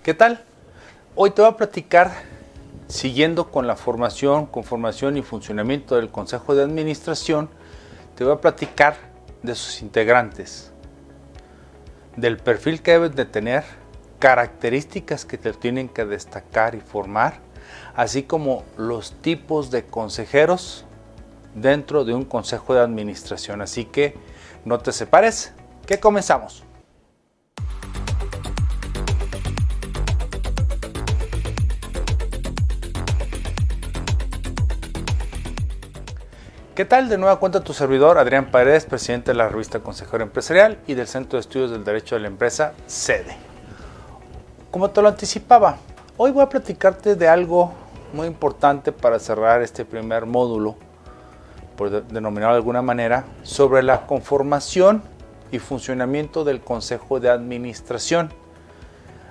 ¿Qué tal? Hoy te voy a platicar, siguiendo con la formación, conformación y funcionamiento del Consejo de Administración, te voy a platicar de sus integrantes, del perfil que deben de tener, características que te tienen que destacar y formar, así como los tipos de consejeros dentro de un Consejo de Administración. Así que no te separes, que comenzamos. ¿Qué tal? De nueva cuenta tu servidor, Adrián Paredes, presidente de la revista Consejero Empresarial y del Centro de Estudios del Derecho de la Empresa, SEDE. Como te lo anticipaba, hoy voy a platicarte de algo muy importante para cerrar este primer módulo, por denominarlo de alguna manera, sobre la conformación y funcionamiento del Consejo de Administración.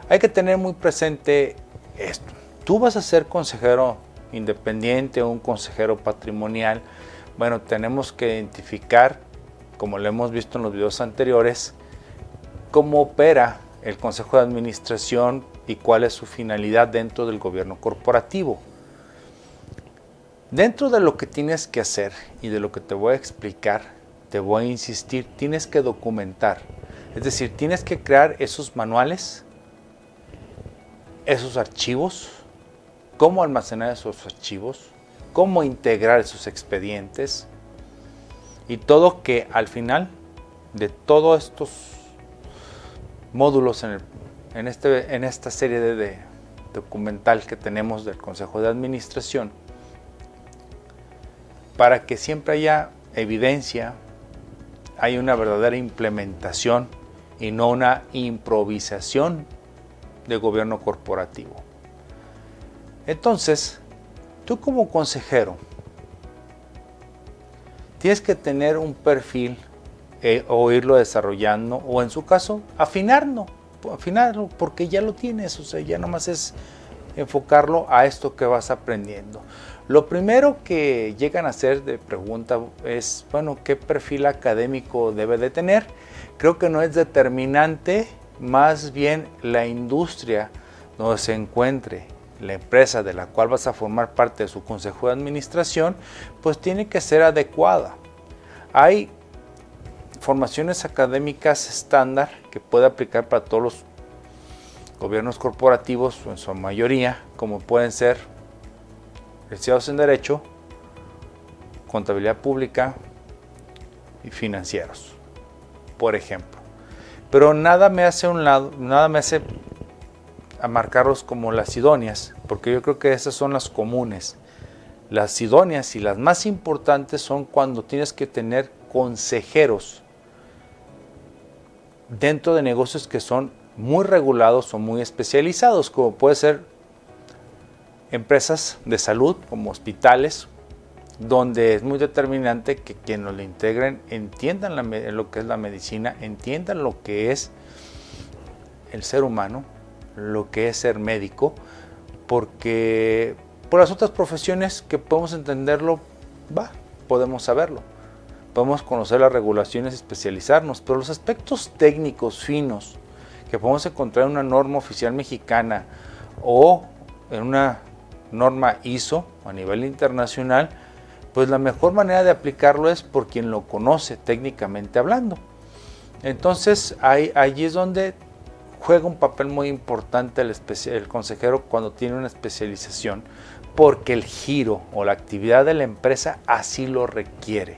Hay que tener muy presente esto. Tú vas a ser consejero independiente o un consejero patrimonial. Bueno, tenemos que identificar, como lo hemos visto en los videos anteriores, cómo opera el Consejo de Administración y cuál es su finalidad dentro del gobierno corporativo. Dentro de lo que tienes que hacer y de lo que te voy a explicar, te voy a insistir, tienes que documentar. Es decir, tienes que crear esos manuales, esos archivos, cómo almacenar esos archivos, cómo integrar esos expedientes y todo que al final de todos estos módulos en esta serie de documental que tenemos del Consejo de Administración, para que siempre haya evidencia, hay una verdadera implementación y no una improvisación de gobierno corporativo. Entonces, tú como consejero tienes que tener un perfil o irlo desarrollando o en su caso afinarlo porque ya lo tienes, o sea, ya nomás es enfocarlo a esto que vas aprendiendo. Lo primero que llegan a hacer de pregunta es, bueno, ¿qué perfil académico debe de tener? Creo que no es determinante, más bien la industria donde se encuentre la empresa de la cual vas a formar parte de su consejo de administración, pues tiene que ser adecuada. Hay formaciones académicas estándar que puede aplicar para todos los gobiernos corporativos, o en su mayoría, como pueden ser licenciados en Derecho, Contabilidad Pública y Financieros, por ejemplo. Pero nada me hace a marcarlos como las idóneas, porque yo creo que esas son las comunes. Las idóneas y las más importantes son cuando tienes que tener consejeros dentro de negocios que son muy regulados o muy especializados, como puede ser empresas de salud, como hospitales, donde es muy determinante que quienes lo integren entiendan lo que es la medicina, entiendan lo que es el ser humano, lo que es ser médico, porque por las otras profesiones que podemos entenderlo, podemos saberlo, podemos conocer las regulaciones y especializarnos, pero los aspectos técnicos finos que podemos encontrar en una norma oficial mexicana o en una norma ISO a nivel internacional, pues la mejor manera de aplicarlo es por quien lo conoce técnicamente hablando. Entonces allí es donde juega un papel muy importante el consejero cuando tiene una especialización, porque el giro o la actividad de la empresa así lo requiere.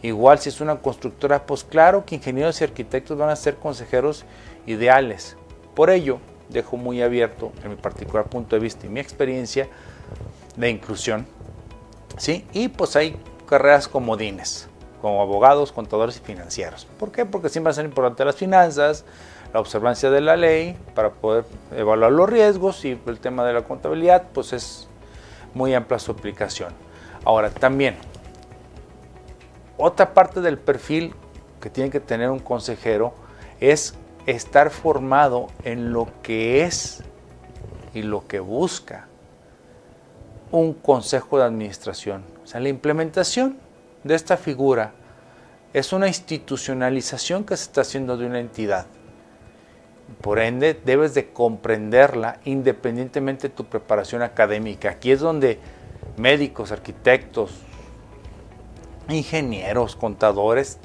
Igual si es una constructora, pues claro que ingenieros y arquitectos van a ser consejeros ideales. Por ello, dejo muy abierto, en mi particular punto de vista y mi experiencia, la inclusión, ¿sí? Y pues hay carreras comodines, como abogados, contadores y financieros. ¿Por qué? Porque siempre son importantes las finanzas, la observancia de la ley para poder evaluar los riesgos, y el tema de la contabilidad pues es muy amplia su aplicación. Ahora también, otra parte del perfil que tiene que tener un consejero es estar formado en lo que es y lo que busca un consejo de administración. O sea, la implementación de esta figura es una institucionalización que se está haciendo de una entidad. Por ende, debes de comprenderla independientemente de tu preparación académica. Aquí es donde médicos, arquitectos, ingenieros, contadores,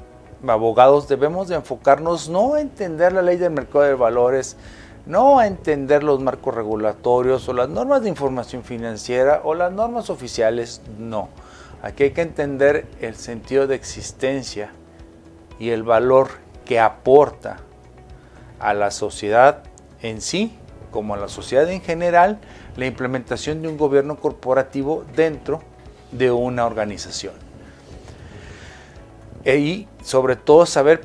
abogados debemos de enfocarnos no a entender la ley del mercado de valores, no a entender los marcos regulatorios o las normas de información financiera o las normas oficiales, no. Aquí hay que entender el sentido de existencia y el valor que aporta a la sociedad en sí, como a la sociedad en general, la implementación de un gobierno corporativo dentro de una organización. Y sobre todo saber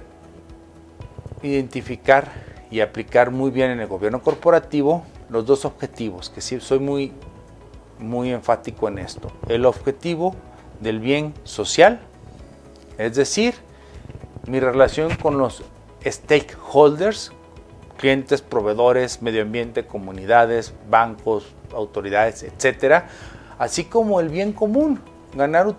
identificar y aplicar muy bien en el gobierno corporativo los dos objetivos, que sí soy muy enfático en esto. El objetivo del bien social, es decir, mi relación con los stakeholders, clientes, proveedores, medio ambiente, comunidades, bancos, autoridades, etcétera, así como el bien común, ganar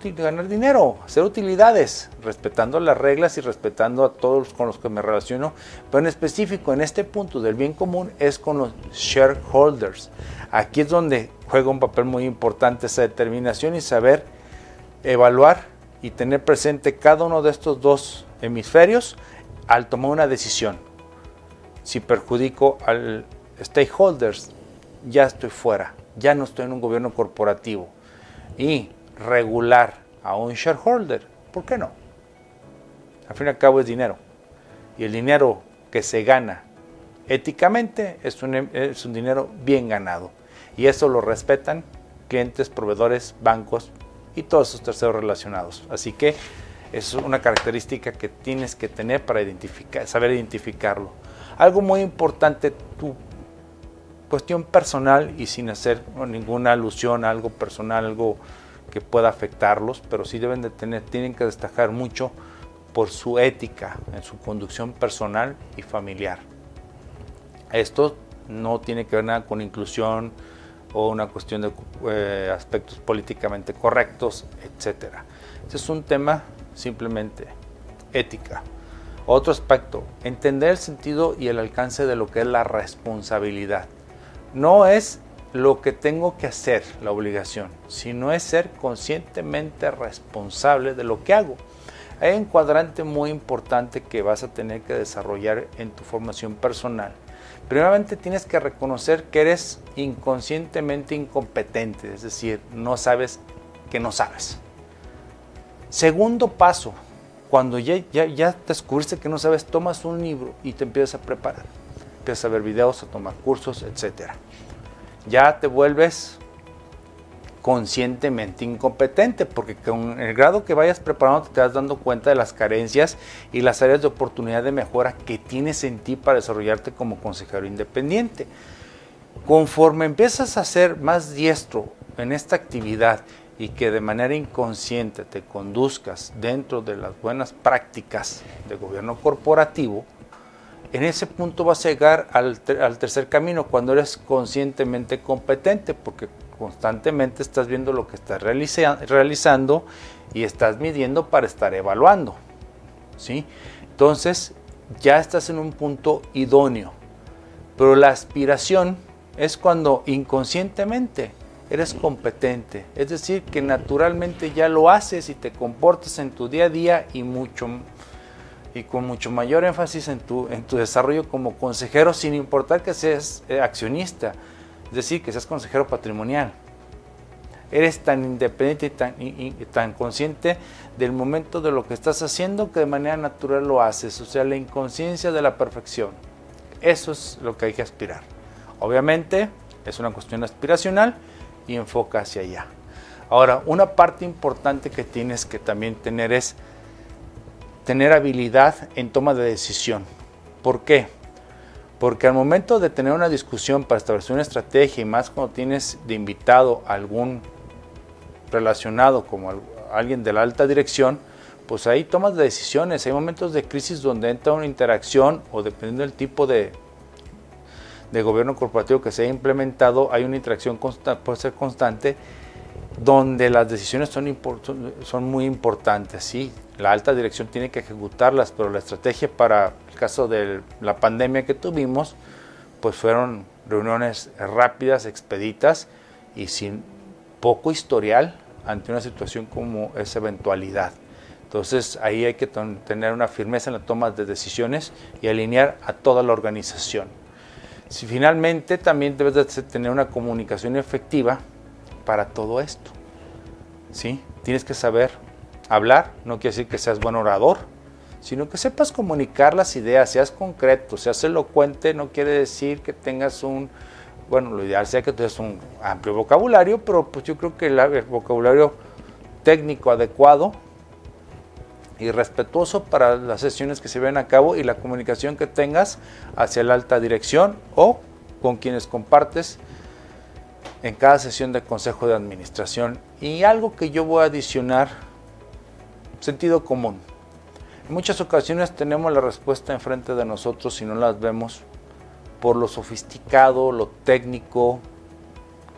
dinero, hacer utilidades, respetando las reglas y respetando a todos con los que me relaciono, pero en específico en este punto del bien común es con los shareholders. Aquí es donde juega un papel muy importante esa determinación y saber evaluar y tener presente cada uno de estos dos hemisferios al tomar una decisión. Si perjudico al stakeholders, ya estoy fuera, ya no estoy en un gobierno corporativo. Y regular a un shareholder, ¿por qué no? Al fin y al cabo es dinero. Y el dinero que se gana éticamente es un dinero bien ganado. Y eso lo respetan clientes, proveedores, bancos y todos esos terceros relacionados. Así que es una característica que tienes que tener para saber identificarlo. Algo muy importante, tu cuestión personal y sin hacer ninguna alusión a algo personal, algo que pueda afectarlos, pero sí tienen que destacar mucho por su ética en su conducción personal y familiar. Esto no tiene que ver nada con inclusión o una cuestión de aspectos políticamente correctos, etc. Este es un tema simplemente ética. Otro aspecto, entender el sentido y el alcance de lo que es la responsabilidad. No es lo que tengo que hacer, la obligación, sino es ser conscientemente responsable de lo que hago. Hay un cuadrante muy importante que vas a tener que desarrollar en tu formación personal. Primeramente tienes que reconocer que eres inconscientemente incompetente, es decir, no sabes que no sabes. Segundo paso, cuando ya descubriste que no sabes, tomas un libro y te empiezas a preparar. Empiezas a ver videos, a tomar cursos, etc. Ya te vuelves conscientemente incompetente, porque con el grado que vayas preparando te vas dando cuenta de las carencias y las áreas de oportunidad de mejora que tienes en ti para desarrollarte como consejero independiente. Conforme empiezas a ser más diestro en esta actividad y que de manera inconsciente te conduzcas dentro de las buenas prácticas de gobierno corporativo, en ese punto vas a llegar al tercer camino, cuando eres conscientemente competente, porque constantemente estás viendo lo que estás realizando y estás midiendo para estar evaluando, ¿sí? Entonces ya estás en un punto idóneo, pero la aspiración es cuando inconscientemente eres competente, es decir, que naturalmente ya lo haces y te comportas en tu día a día y con mucho mayor énfasis en tu desarrollo como consejero, sin importar que seas accionista, es decir, que seas consejero patrimonial. Eres tan independiente y tan consciente del momento de lo que estás haciendo que de manera natural lo haces, o sea, la inconsciencia de la perfección. Eso es lo que hay que aspirar. Obviamente es una cuestión aspiracional y enfoca hacia allá. Ahora, una parte importante que tienes que también tener es tener habilidad en toma de decisión. ¿Por qué? Porque al momento de tener una discusión para establecer una estrategia, y más cuando tienes de invitado a algún relacionado como alguien de la alta dirección, pues ahí tomas de decisiones. Hay momentos de crisis donde entra una interacción, o dependiendo del tipo de gobierno corporativo que se haya implementado, hay una interacción puede ser constante, donde las decisiones son muy importantes. Sí, la alta dirección tiene que ejecutarlas, pero la estrategia para el caso de la pandemia que tuvimos, pues fueron reuniones rápidas, expeditas y sin poco historial ante una situación como esa eventualidad. Entonces ahí hay que tener una firmeza en la toma de decisiones y alinear a toda la organización. Si finalmente también debes de tener una comunicación efectiva para todo esto, ¿sí? Tienes que saber hablar, no quiere decir que seas buen orador, sino que sepas comunicar las ideas, seas concreto, seas elocuente, no quiere decir que tengas lo ideal sea que tengas un amplio vocabulario, pero pues yo creo que el vocabulario técnico adecuado y respetuoso para las sesiones que se ven a cabo y la comunicación que tengas hacia la alta dirección o con quienes compartes en cada sesión de consejo de administración. Y algo que yo voy a adicionar, sentido común. En muchas ocasiones tenemos la respuesta enfrente de nosotros y no las vemos por lo sofisticado, lo técnico,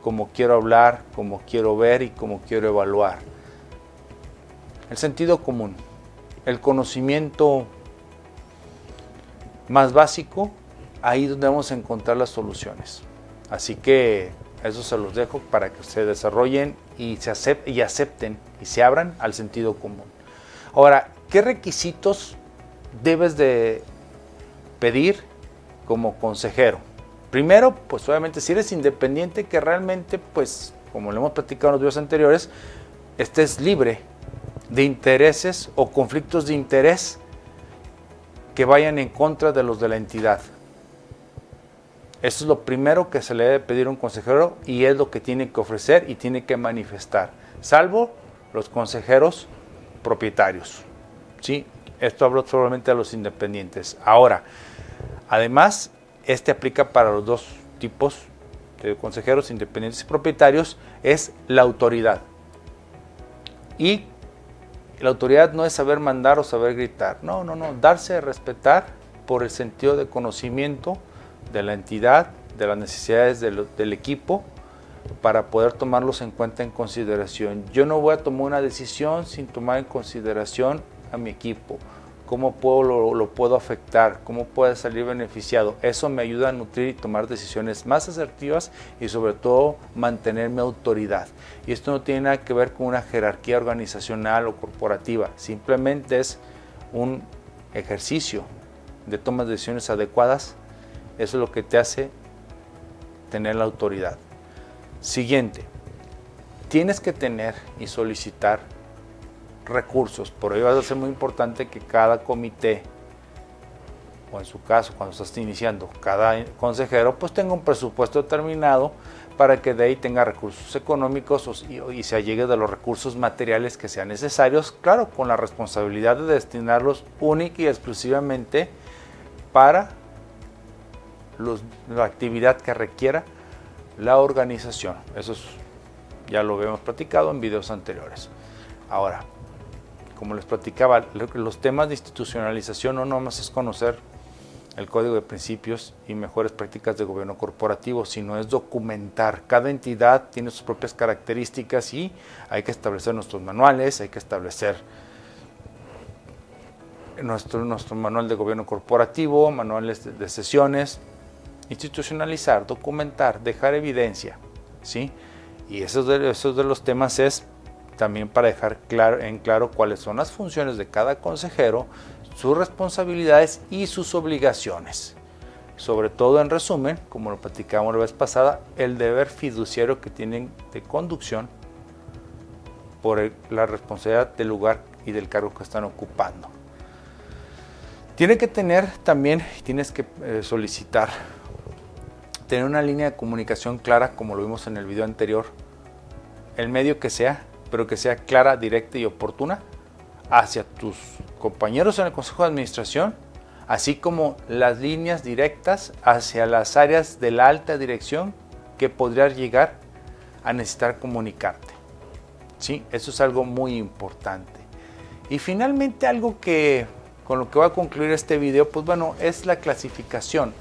como quiero hablar, como quiero ver y como quiero evaluar. El sentido común, el conocimiento más básico, ahí donde vamos a encontrar las soluciones. Así que eso se los dejo para que se desarrollen y acepten y se abran al sentido común. Ahora, ¿qué requisitos debes de pedir como consejero? Primero, pues obviamente si eres independiente, que realmente, pues como lo hemos platicado en los videos anteriores, estés libre de intereses o conflictos de interés que vayan en contra de los de la entidad. Eso es lo primero que se le debe pedir a un consejero y es lo que tiene que ofrecer y tiene que manifestar, salvo los consejeros propietarios. ¿Sí? Esto hablo solamente a los independientes. Ahora, además, este aplica para los dos tipos de consejeros, independientes y propietarios, es la autoridad. Y la autoridad no es saber mandar o saber gritar, no, darse a respetar por el sentido de conocimiento de la entidad, de las necesidades del equipo, para poder tomarlos en cuenta en consideración. Yo no voy a tomar una decisión sin tomar en consideración a mi equipo, cómo lo puedo afectar, cómo puede salir beneficiado. Eso me ayuda a nutrir y tomar decisiones más asertivas y sobre todo mantener mi autoridad. Y esto no tiene nada que ver con una jerarquía organizacional o corporativa, simplemente es un ejercicio de tomas de decisiones adecuadas. Eso es lo que te hace tener la autoridad. Siguiente, tienes que tener y solicitar recursos. Por ello va a ser muy importante que cada comité, o en su caso cuando estás iniciando, cada consejero pues tenga un presupuesto determinado para que de ahí tenga recursos económicos y se allegue de los recursos materiales que sean necesarios, claro, con la responsabilidad de destinarlos única y exclusivamente para la actividad que requiera la organización. Eso ya lo habíamos platicado en videos anteriores. Ahora, como les platicaba, los temas de institucionalización no nomás es conocer el código de principios y mejores prácticas de gobierno corporativo, sino es documentar. Cada entidad tiene sus propias características y hay que establecer nuestros manuales, hay que establecer nuestro manual de gobierno corporativo, manuales de sesiones, institucionalizar, documentar, dejar evidencia, ¿sí? Y esos de los temas es también para dejar en claro cuáles son las funciones de cada consejero, sus responsabilidades y sus obligaciones. Sobre todo, en resumen, como lo platicamos la vez pasada, el deber fiduciario que tienen de conducción por la responsabilidad del lugar y del cargo que están ocupando. Tiene que tener también, tienes que solicitar, tener una línea de comunicación clara, como lo vimos en el video anterior, el medio que sea, pero que sea clara, directa y oportuna hacia tus compañeros en el Consejo de Administración, así como las líneas directas hacia las áreas de la alta dirección que podrías llegar a necesitar comunicarte. ¿Sí? Eso es algo muy importante. Y finalmente, algo que con lo que voy a concluir este video, pues bueno, es la clasificación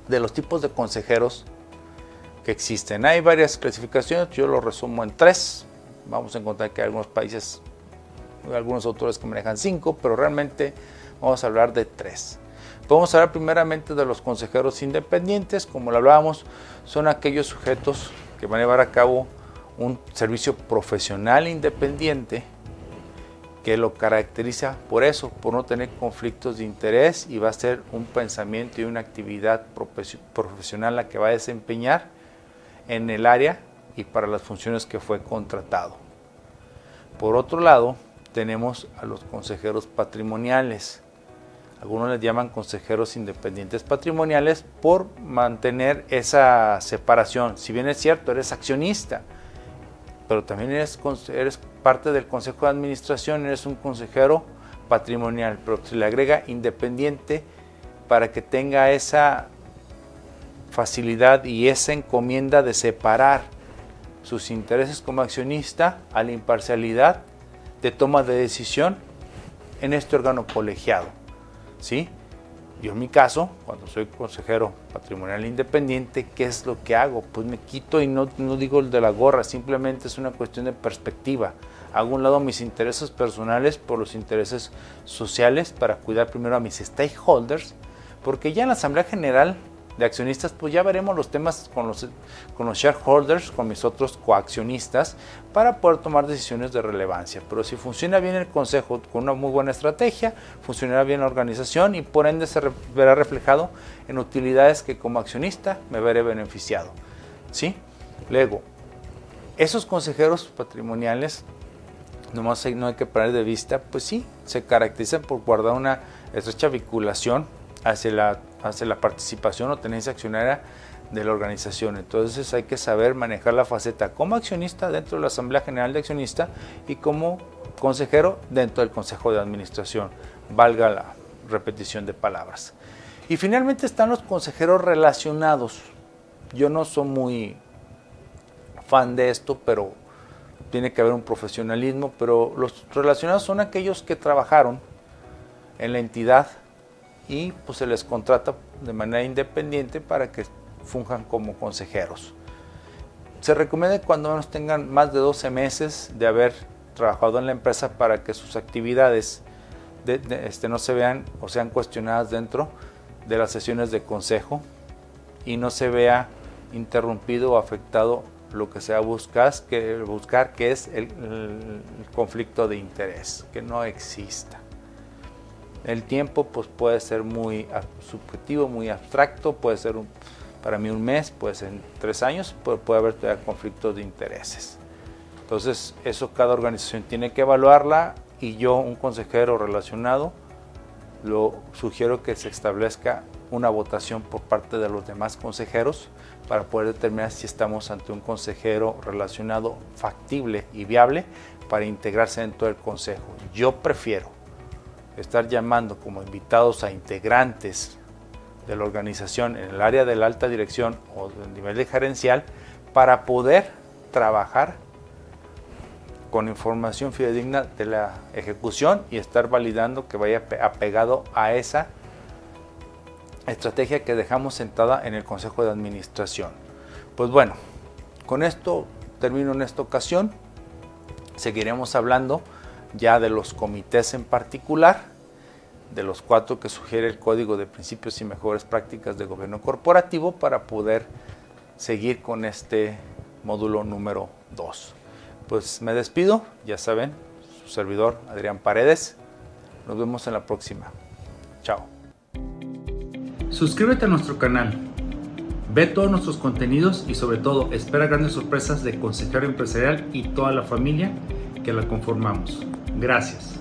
de los tipos de consejeros que existen. Hay varias clasificaciones, yo lo resumo en 3. Vamos a encontrar que hay algunos países, algunos autores que manejan 5, pero realmente vamos a hablar de 3. Podemos hablar primeramente de los consejeros independientes. Como lo hablábamos, son aquellos sujetos que van a llevar a cabo un servicio profesional independiente que lo caracteriza por eso, por no tener conflictos de interés, y va a ser un pensamiento y una actividad profesional la que va a desempeñar en el área y para las funciones que fue contratado. Por otro lado, tenemos a los consejeros patrimoniales. Algunos les llaman consejeros independientes patrimoniales por mantener esa separación. Si bien es cierto, eres accionista, pero también eres parte del consejo de administración, eres un consejero patrimonial, pero se le agrega independiente para que tenga esa facilidad y esa encomienda de separar sus intereses como accionista a la imparcialidad de toma de decisión en este órgano colegiado, ¿sí? Yo en mi caso, cuando soy consejero patrimonial independiente, ¿qué es lo que hago? Pues me quito y no digo el de la gorra, simplemente es una cuestión de perspectiva. Hago a un lado mis intereses personales por los intereses sociales para cuidar primero a mis stakeholders, porque ya en la Asamblea General de Accionistas, pues ya veremos los temas con los shareholders, con mis otros coaccionistas, para poder tomar decisiones de relevancia. Pero si funciona bien el consejo con una muy buena estrategia, funcionará bien la organización y por ende se verá reflejado en utilidades que como accionista me veré beneficiado, ¿sí? Luego, esos consejeros patrimoniales, no hay que perder de vista, pues sí, se caracterizan por guardar una estrecha vinculación hacia la participación o tenencia accionaria de la organización. Entonces hay que saber manejar la faceta como accionista dentro de la Asamblea General de Accionistas y como consejero dentro del Consejo de Administración, valga la repetición de palabras. Y finalmente están los consejeros relacionados. Yo no soy muy fan de esto, pero tiene que haber un profesionalismo, pero los relacionados son aquellos que trabajaron en la entidad y pues se les contrata de manera independiente para que funjan como consejeros. Se recomienda cuando menos tengan más de 12 meses de haber trabajado en la empresa para que sus actividades no se vean o sean cuestionadas dentro de las sesiones de consejo y no se vea interrumpido o afectado lo que se va a buscar, que es el conflicto de interés, que no exista. El tiempo pues puede ser muy subjetivo, muy abstracto, puede ser para mí un mes, puede ser 3 años, puede haber conflictos de intereses. Entonces eso cada organización tiene que evaluarla y yo, un consejero relacionado, lo sugiero que se establezca una votación por parte de los demás consejeros para poder determinar si estamos ante un consejero relacionado factible y viable para integrarse dentro del consejo. Yo prefiero estar llamando como invitados a integrantes de la organización en el área de la alta dirección o del nivel de gerencial para poder trabajar con información fidedigna de la ejecución y estar validando que vaya apegado a esa estrategia que dejamos sentada en el Consejo de Administración. Pues bueno, con esto termino en esta ocasión. Seguiremos hablando ya de los comités en particular, de los 4 que sugiere el Código de Principios y Mejores Prácticas de Gobierno Corporativo para poder seguir con este módulo número 2. Pues me despido, ya saben, su servidor Adrián Paredes. Nos vemos en la próxima. Chao. Suscríbete a nuestro canal, ve todos nuestros contenidos y sobre todo espera grandes sorpresas de Consejero Empresarial y toda la familia que la conformamos. Gracias.